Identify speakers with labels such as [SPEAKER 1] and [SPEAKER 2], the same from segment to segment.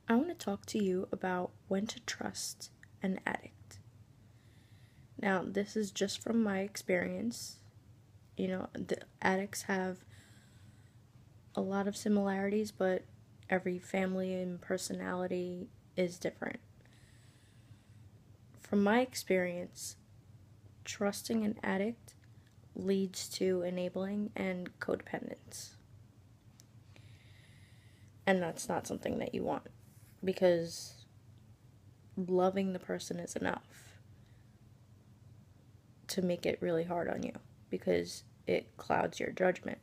[SPEAKER 1] I want to talk to you about when to trust an addict. Now, this is just from my experience. The addicts have a lot of similarities, but every family and personality is different. From my experience, trusting an addict leads to enabling and codependence. And that's not something that you want, because loving the person is enough to make it really hard on you, because it clouds your judgment.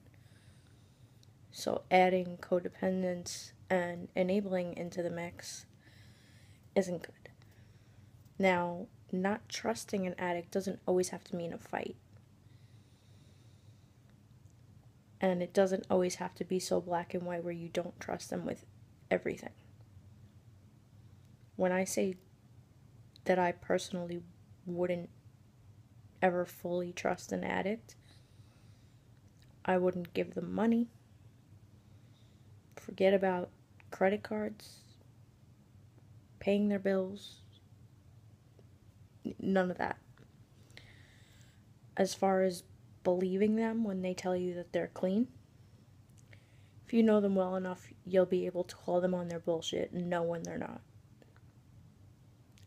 [SPEAKER 1] So adding codependence and enabling into the mix isn't good. Now, not trusting an addict doesn't always have to mean a fight. And it doesn't always have to be so black and white where you don't trust them with everything. When I say that I personally wouldn't ever fully trust an addict, I wouldn't give them money. Forget about credit cards, paying their bills, none of that. As far as believing them when they tell you that they're clean, if you know them well enough, you'll be able to call them on their bullshit and know when they're not.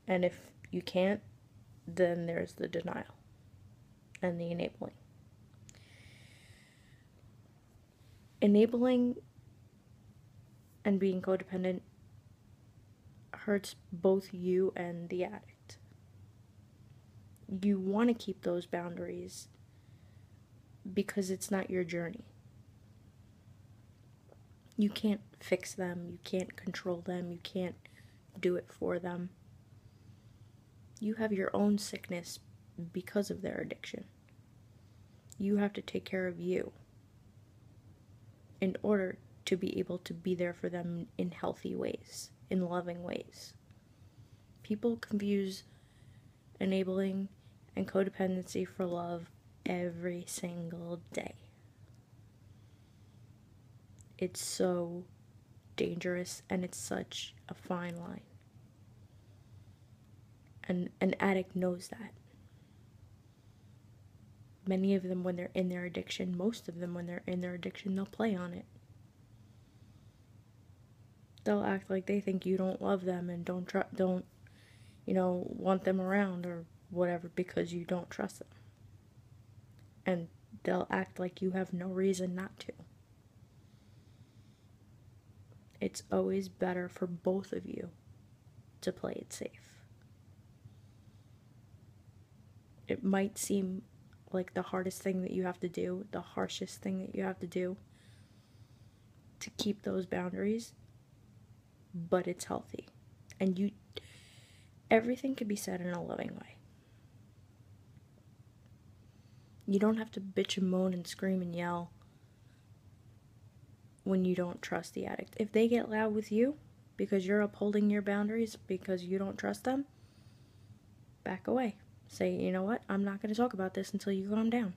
[SPEAKER 1] And if you can't, then there's the denial and the enabling. Enabling and being codependent hurts both you and the addict. You want to keep those boundaries because it's not your journey. You can't fix them, you can't control them, you can't do it for them. You have your own sickness because of their addiction. You have to take care of you in order to be able to be there for them in healthy ways, in loving ways. People confuse enabling and codependency for love every single day. It's so dangerous, and it's such a fine line. And an addict knows that. Many of them, when they're in their addiction, most of them, when they're in their addiction, they'll play on it. They'll act like they think you don't love them and don't want them around or whatever because you don't trust them. And they'll act like you have no reason not to. It's always better for both of you to play it safe. It might seem like the hardest thing that you have to do, the harshest thing that you have to do to keep those boundaries, but it's healthy. And everything can be said in a loving way. You don't have to bitch and moan and scream and yell when you don't trust the addict. If they get loud with you because you're upholding your boundaries because you don't trust them, back away. Say, you know what, I'm not going to talk about this until you calm down.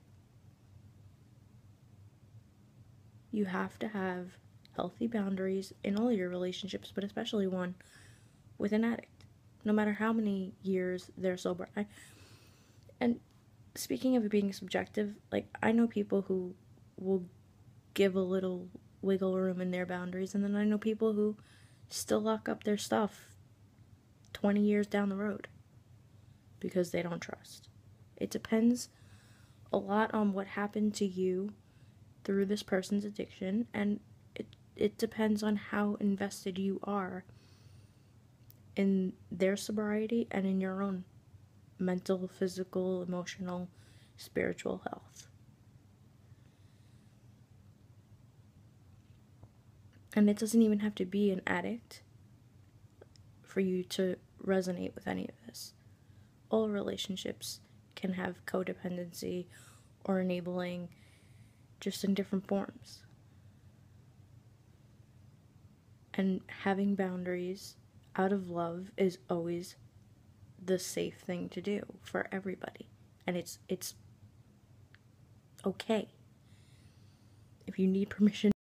[SPEAKER 1] You have to have healthy boundaries in all your relationships, but especially one with an addict, no matter how many years they're sober. And speaking of it being subjective, I know people who will give a little wiggle room in their boundaries, and then I know people who still lock up their stuff 20 years down the road because they don't trust. It depends a lot on what happened to you through this person's addiction, and it depends on how invested you are in their sobriety and in your own mental, physical, emotional, spiritual health. And it doesn't even have to be an addict for you to resonate with any of this. All relationships can have codependency or enabling, just in different forms. And having boundaries out of love is always the safe thing to do for everybody. And it's okay. If you need permission